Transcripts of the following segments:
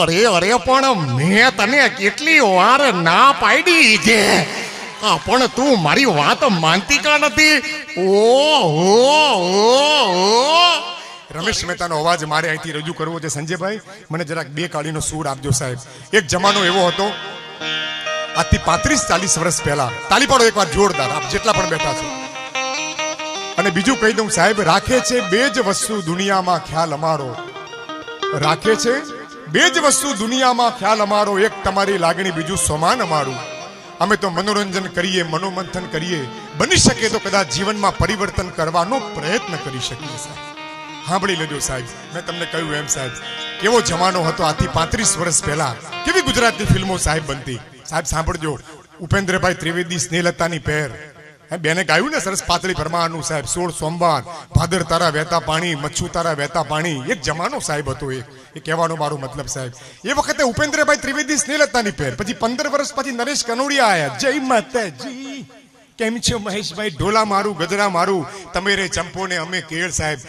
અરે અરે પણ મેં તને કેટલી વાર ના પાડી છે, પણ તું મારી વાત માનતી કા નથી? રમેશ મહેતાનો અવાજ મારે અહીંથી રજૂ કરવો છે. સંજયભાઈ, મને જરાક બે કાળીનો સૂર આપજો સાહેબ. એક જમાનો એવો હતો, આજથી 35-40 વર્ષ પહેલા. તાલી પાડો એકવાર જોરદાર, આપ જેટલા પણ બેઠા છો. અને બીજું કહી દઉં સાહેબ, રાખે છે બે જ વસ્તુ દુનિયામાં ખ્યાલ અમારો. રાખે છે બે જ વસ્તુ દુનિયામાં ખ્યાલ અમારો, એક તમારી લાગણી, બીજું સોમાન અમારું. અમે તો મનોરંજન કરીએ, મનોમંથન કરીએ, બની શકે તો કદાચ જીવનમાં પરિવર્તન કરવાનો પ્રયત્ન કરી શકીએ. સાહેબ સાંભળી લેજો સાહેબ, મેં તમને કહ્યું એમ સાહેબ, કેવો જમાનો હતો આજથી 35 વર્ષ પહેલા. કેવી ગુજરાતી ફિલ્મો સાહેબ બનતી. સાહેબ સાંભળજો, ઉપેન્દ્રભાઈ ત્રિવેદી સ્નેહલતાની પેર, બેને ગાયું ને સરસ પાતળી પરમારનું સાહેબ. 16 સોમવાર, ભાદર તારા વહેતા પાણી, મચ્છુ તારા વહેતા પાણી. એક જમાનો સાહેબ હતો એ કહેવાનો મારો મતલબ સાહેબ. એ વખતે ઉપેન્દ્રભાઈ ત્રિવેદી સ્નેહલતાની પેર. પછી 15 વર્ષ પછી નરેશ કનોડિયા આયા. જય માતાજી, કેમ છો મહેશભાઈ? ઢોલા મારું, ગજરા મારું, તમે રે ચંપો ને અમે કેળ સાહેબ.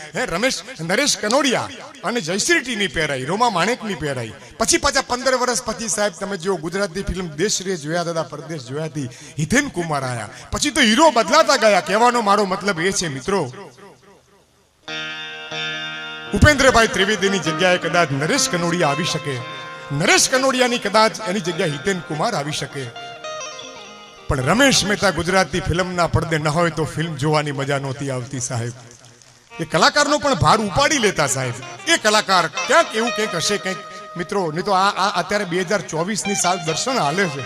નરેશ કનોડિયા અને જયશ્રીટીની પહેરાઈ, રોમા માણેકની પહેરાઈ. પછી પાછા 15 વર્ષ પછી સાહેબ તમે જો ગુજરાતી ફિલ્મ દેશરે જોયા, દાદા પરદેશ જોયા હતી, હિતેન કુમાર આયા. પછી તો હીરો બદલાતા ગયા. કહેવાનો મારો મતલબ એ છે મિત્રો, ઉપેન્દ્રભાઈ ત્રિવેદીની જગ્યાએ કદાચ નરેશ કનોડિયા આવી શકે, નરેશ કનોડિયાની કદાચ એની જગ્યાએ હિતેન કુમાર આવી શકે. પણ રમેશ મહેતા ગુજરાતી ફિલ્મના પડદે ન હોય તો ફિલ્મ જોવાની મજા નહોતી આવતી સાહેબ. એ કલાકારનો પણ ભાર ઉપાડી લેતા સાહેબ. એ કલાકાર ક્યાંક એવું કંઈક હશે કંઈક મિત્રો. નહીં તો આ અત્યારે 2024ની સાલ દર્શન હાલે છે,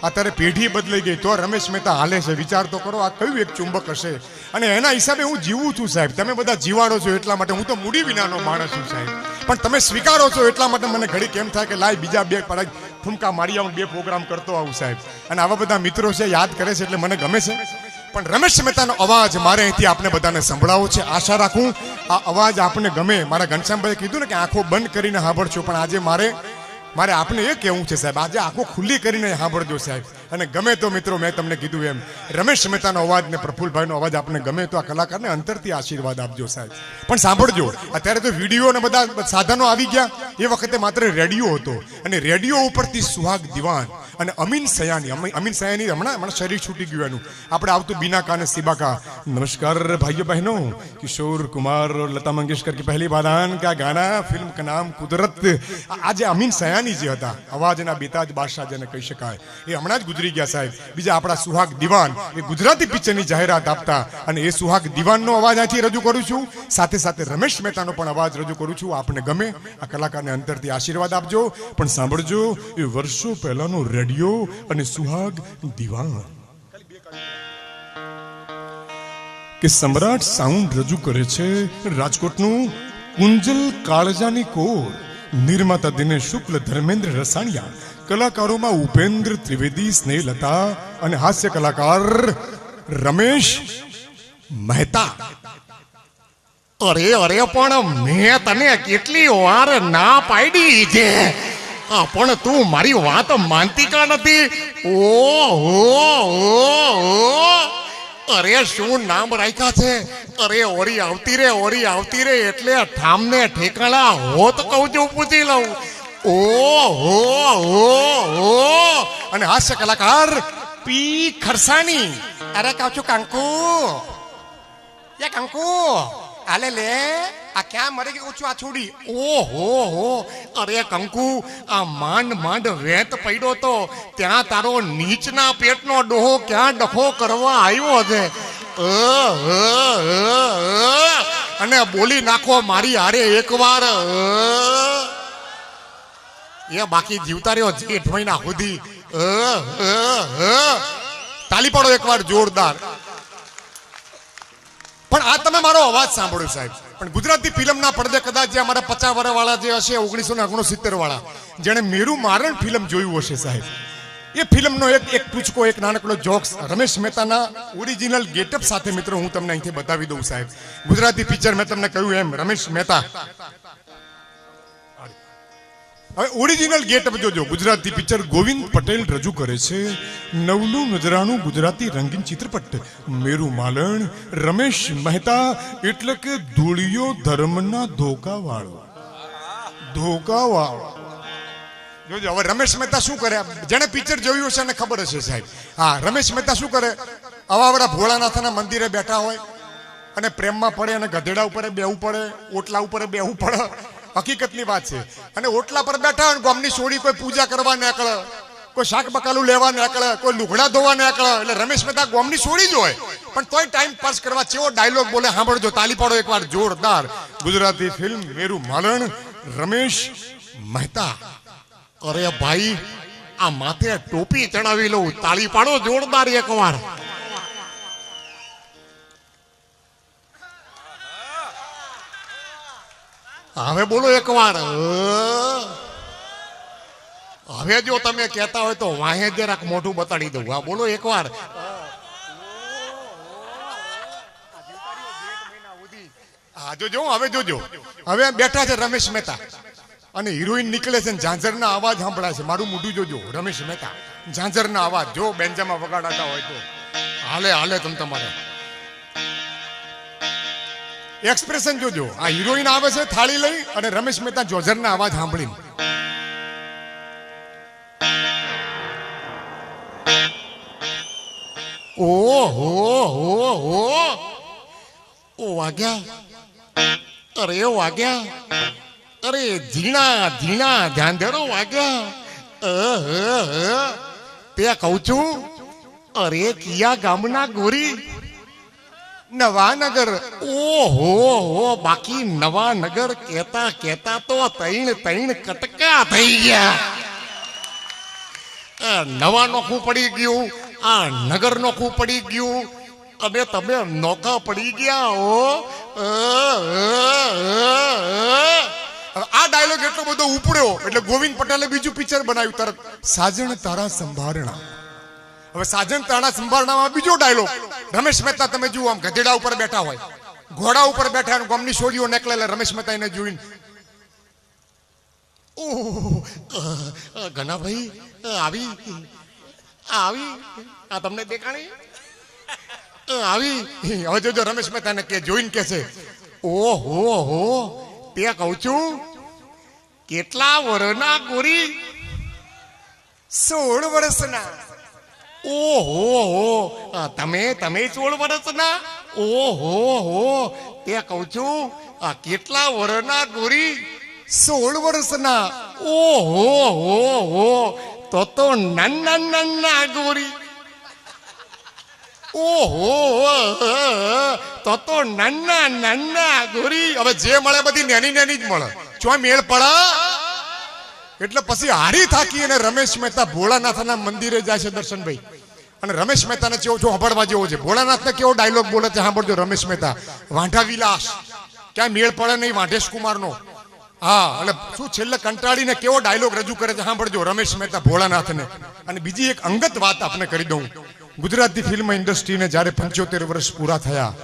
અત્યારે પેઢી બદલાઈ ગઈ તો રમેશ મહેતા હાલે છે. વિચાર તો કરો, આ કયું એક ચુંબક હશે. અને એના હિસાબે હું જીવું છું સાહેબ. તમે બધા જીવાડો છો એટલા માટે, હું તો મૂડી વિનાનો માણસ છું સાહેબ. પણ તમે સ્વીકારો છો એટલા માટે મને ઘડી કેમ થાય કે લાય બીજા બે ઠુમકા મારી આવું, 2 પ્રોગ્રામ કરતો આવું સાહેબ. અને આવા બધા મિત્રો છે, યાદ કરે છે એટલે મને ગમે છે. પણ રમેશ મહેતાનો અવાજ મારે અહીંથી આપને બધાને સંભળાવો છે. આશા રાખું આ અવાજ આપને ગમે. મારા ઘનશ્યામભાઈએ કીધું ને કે આંખો બંધ કરીને સાંભળજો, પણ આજે મારે આપને એ કહેવું છે સાહેબ, આજે આંખો ખુલ્લી કરીને સાંભળજો સાહેબ. અને ગમે તો મિત્રો, મેં તમને કીધું એમ, રમેશ મહેતાનો અવાજ ને પ્રફુલભાઈનો અવાજ આપને ગમે તો આ કલાકારને અંતરથી આશીર્વાદ આપજો સાહેબ. પણ સાંભળજો, અત્યારે તો વિડીયો ને બધા સાધનો આવી ગયા. એ વખતે માત્ર રેડિયો હતો, અને રેડિયો ઉપરથી સુહાગ દિવાન અને અમીન સયાની હમણાં શરીર છૂટી ગયું એનું. આપણે આવતું બીના કાને સિબાકા. નમસ્કાર ભાઈઓ બહેનો, કિશોર કુમાર और लता मंगेशकर की पहली बादान का गाना, फिल्म का नाम कुदरत. આજે અમીન સયાની જે હતા, અવાજના બેતાજ બાદશાહ જેને કહી શકાય, એ હમણાં જ ગુજરી ગયા સાહેબ. બીજા આપણા સુહાગ દિવાન એ ગુજરાતી પિક્ચરની જાહેરાત આપતા, અને એ સુહાગ દિવાનનો અવાજ અહીંથી રજૂ કરું છું. સાથે સાથે રમેશ મહેતાનો પણ અવાજ રજૂ કરું છું. આપને ગમે, આ કલાકારને અંતરથી આશીર્વાદ આપજો. પણ સાંભળજો, એ વર્ષો પહેલાનો રેડિયો અને સુહાગ દિવાન. કે સમ્રાટ સાઉન્ડ રજૂ કરે છે રાજકોટનું કુંજલ કાળજાની કોર. નિર્માતા દિનેશ શુક્લ, ધર્મેન્દ્ર રસાણિયા. કલાકારોમાં ઉપેન્દ્ર ત્રિવેદી, સ્નેહલતા અને હાસ્ય કલાકાર રમેશ મહેતા. અરે અરે પણ મેં તને કેટલી વાર ના પાડી છે, પણ તું મારી વાત માનતી કા નથી? અરે શું નામ રાખ્યા છે? અરે ઓરી આવતી રે એટલે ઠામને ઠેકાણા હોત કહું છું, પૂછી લઉં. અને હાસ્ય કલાકાર પી ખરસાણી. અરે કહું છું કંકુ, કંકુ આલે લે, આ ક્યાં મરી ગઈ ઊંચું આ છોડી? અરે કંકુ, આ માંડ વેત પડ્યો તો ત્યાં તારો નીચના પેટનો ડોહો ક્યાં ડખો કરવા આવ્યો છે. અને બોલી નાખો મારી હારે એકવાર. એ બાકી જીવતા રહ્યો 8 મહિના સુધી. તાલી પાડો એકવાર જોરદાર. પણ આ તમે મારો અવાજ સાંભળ્યો સાહેબ. પણ ગુજરાતી ફિલ્મના પડદે કદાચ જે અમારા 50 વર્ષ વાળા જે હશે, 1969 વાળા, જેણે મેરુ મારણ ફિલ્મ જોયું હશે સાહેબ, એ ફિલ્મનો એક ટૂચકો, એક નાનકડો જોક્સ રમેશ મહેતાના ઓરિજિનલ ગેટઅપ સાથે મિત્રો હું તમને અહીંથી બતાવી દઉં સાહેબ. ગુજરાતી પિક્ચર મેં તમને કહ્યું એમ, રમેશ મહેતા હવે ઓરિજિનલ ગેટઅપ જોજો. ગુજરાતી પિક્ચર ગોવિંદ પટેલ રજૂ કરે છે નવલું નજરાનું ગુજરાતી રંગીન ચિત્રપટ મેરુ માલણ. રમેશ મહેતા એટલે કે ધૂળિયો ધર્મના ધોકાવાળો. જોજો હવે રમેશ મહેતા શું કરે, જેને પિક્ચર જોયું હશે ને ખબર હશે સાહેબ. હા, રમેશ મહેતા શું કરે, આવાવડા ભોળાનાથના મંદિરે બેઠા હોય અને પ્રેમમાં પડે અને ગધેડા ઉપર બેહવું પડે, ઓટલા ઉપર બેહવું પડે. હકીકતની વાત છે. અને ઓટલા પર બેઠા હોય, ગામની સોડી કોઈ પૂજા કરવા નીકળે, કોઈ શાક બકાલું લેવા નીકળે, કોઈ લુગડા ધોવા નીકળે, એટલે રમેશ મહેતા ગામની સોડી જ હોય પણ તોય ટાઈમ પાસ કરવા ચેવો ડાયલોગ બોલે સાંભળજો, તાલી પાડો એકવાર જોરદાર. ગુજરાતી ફિલ્મ મેરુ માલણ, રમેશ મહેતા. અરે ભાઈ, આ માથે ટોપી ચડાવી લઉં, તાળી પાડો જોરદાર એકવાર. હવે બોલો એકવાર. હવે જો તમે કહેતા હોય તો વાહે જરાક મોઢું બતાડી દઉં. હા બોલો એકવાર. હા જોજો, હવે જોજો, હવે બેઠા છે રમેશ મહેતા અને હિરોઈન નીકળે છે ને ઝાંઝરના અવાજ સાંભળાય છે. મારું મોઢું જોજો, રમેશ મહેતા ઝાંઝરના અવાજ જો બેન્જામાં વગાડાતા હોય તો હાલે હાલે તમ તમારે. એક્સપ્રેશન જોજો, આ હિરોઈન આવે છે થાળી લઈ અને રમેશ મહેતા જોઝરના અવાજ સાંભળીને ઓહો હો હો ઓ વાગ્યા. અરે વાગ્યા, અરે ઝીણા ઝીણા ઝાંઝરો વાગ્યા. તે કહું છું, અરે કિયા ગામના ગોરી નવાનગર. ઓહો હો, બાકી નવાનગર કેતા કેતા તો તૈણ તૈણ કટકા થઈ ગયા. નવા નોખું પડી ગયું, આ નગર નોખું પડી ગયું અને તમે નોખા પડી ગયા હો. આ ડાયલોગ એટલો બધો ઉપડ્યો એટલે ગોવિંદ પટેલે બીજું પિક્ચર બનાવ્યું તરત, સાજણ તારા સંભારણા. હવે સાજણ તારા સંભારણામાં બીજો ડાયલોગ. રમેશ મહેતા તમે જુઓ, આમ ગધેડા ઉપર બેઠા હોય, ઘોડા ઉપર બેઠા અને ગામની છોડીઓ નીકળેલા, રમેશ મહેતા એને જોઈને ઘનાભાઈ આવી આવી આ તમને દેખાણી આવી. હવે જોજો રમેશ મહેતાને કે જોઈને કે છે, ઓહો હો, તે કહું છું કેટલા વર્ષના ગોરી? 16 વર્ષના. ઓહો હો, તમે 16 વર્ષના? ઓહો હો, તે કહું છું કેટલા વર્ષના ગોરી? 16 વર્ષના. ઓહો હો હો, તો નાના નાના ગોરી. ઓહો, તો નાના નાના ગોરી. હવે જે મળે બધી નાની નાની જ મળે, ચો મેળ પડા. એટલે પછી હારી થાકી અને રમેશ મહેતા ભોળાનાથના મંદિરે જાય છે દર્શનભાઈ. અને રમેશ મહેતાને કેવો છો સાંભળવા જેવો છે. ભોળાનાથને કેવો ડાયલોગ બોલે છે સાંભળજો રમેશ મહેતા. વાંઢા વિલાસ ક્યાં મેળ પડે નહીં વાંઢેશ કુમારનો. હા, અને શું છેલ્લે કંટાળીને કેવો ડાયલોગ રજૂ કરે છે સાંભળજો રમેશ મહેતા ભોળાનાથને. અને બીજી એક અંગત વાત આપને કરી દઉં. ગુજરાતી ફિલ્મ ઇન્ડસ્ટ્રીને જ્યારે 75 વર્ષ પૂરા થયા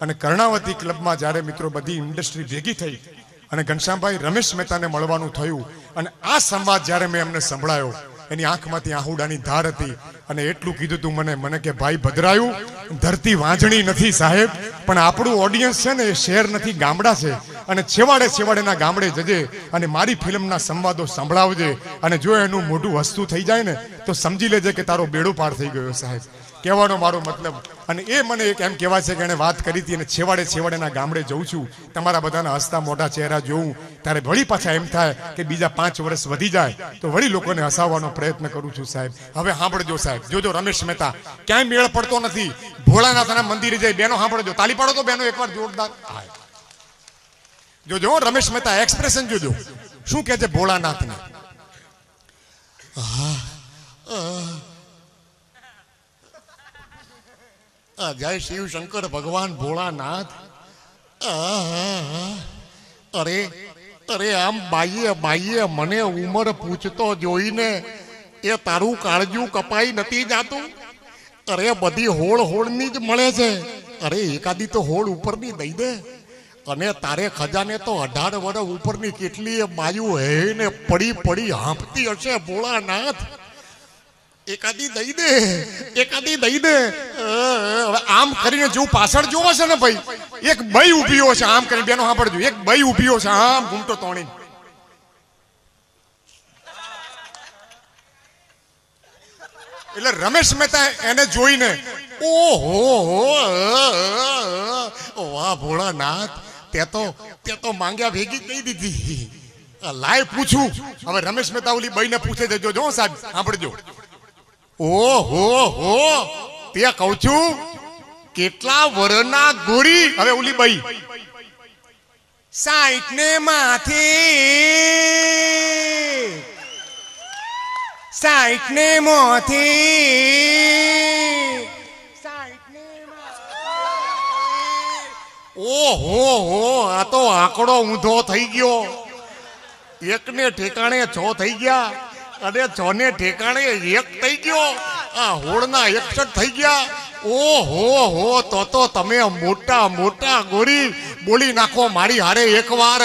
અને કર્ણાવતી ક્લબમાં જ્યારે મિત્રો બધી ઇન્ડસ્ટ્રી ભેગી થઈ અને ઘનશ્યામભાઈ રમેશ મહેતાને મળવાનું થયું અને આ સંવાદ જ્યારે મેં એમને સંભળાયો, એની આંખમાંથી આહુડાની ધાર હતી અને એટલું કીધું તું મને કે ભાઈ ભદ્રાયું, ધરતી વાંજણી નથી સાહેબ, પણ આપણું ઓડિયન્સ છે ને એ શહેર નથી ગામડા છે અને છેવાડેના ગામડે જજે અને મારી ફિલ્મના સંવાદો સંભળાવજે અને જો એનું મોઢું હસતું થઈ જાય ને તો સમજી લેજે કે તારો બેડો પાર થઈ ગયો સાહેબ. કહેવાનો મારો મતલબ. અને એ મને એક એમ કહેવાય છે કે એણે વાત કરી હતી અને છેવાડેના ગામડે જઉં છું, તમારા બધાના હસતા મોઢા ચહેરા જોઉં ત્યારે વળી પાછા એમ થાય કે બીજા 5 વર્ષ વધી જાય તો વળી લોકોને હસાવવાનો પ્રયત્ન કરું છું સાહેબ. હવે સાંભળજો સાહેબ, જોજો રમેશ મહેતા ક્યાંય મેળ પડતો નથી. ભોળાનાથના મંદિરે જઈ બેનો સાંભળજો, તાલી પાડો તો બેનો એકવાર જોરદાર. જોજો રમેશ મહેતા એક્સપ્રેશન જોજો શું કહે છે ભોળાનાથને. જય શિવ શંકર ભગવાન ભોળાનાથ. અરે અરે આમ બાઈએ મને ઉંમર પૂછતો જોઈને એ તારું કાળજું કપાઈ નથી જાતું? અરે બધી હોળની જ મળે છે. અરે એકાદી તો હોળ ઉપરની દઈ દે. અને તારે ખજાને તો 18 વર્ષ ઉપરની કેટલી બાયું હે ને પડી હાંફતી હશે ભોળાનાથ. એકાદી દઈ દે. આમ કરીને જેવું પાછળ જોવો છે ને ભાઈ, એક બઈ ઉભી છે આમ કરીને, બેનો સાંભળજો, એક બઈ ઉભી છે આમ ઘૂમતો તોણી. એટલે રમેશ મહેતા એને જોઈને ઓહો વાહ ભોળાનાથ તે તો માંગ્યા ભેગી કહી દીધી. લાય પૂછું. હવે રમેશ મહેતા ઓલી બાઈને પૂછે જજો જો સાહેબ સાંભળજો. ઓહો તે કહું છું કેટલા વરના ગોરી. હવે ઓલી બાઈ 60 ને માથે 60 ને માથે 60 ને ઓહો આ તો આંકડો ઊંધો થઈ ગયો. એકને ઠેકાણે 6 થઈ ગયા અને 6 ને ઠેકાણે 1 થઈ ગયો. આ હોળના 61 થઈ ગયા. ઓહો તો તમે મોટા મોટા ગોરી બોલી નાખો મારી હારે એકવાર.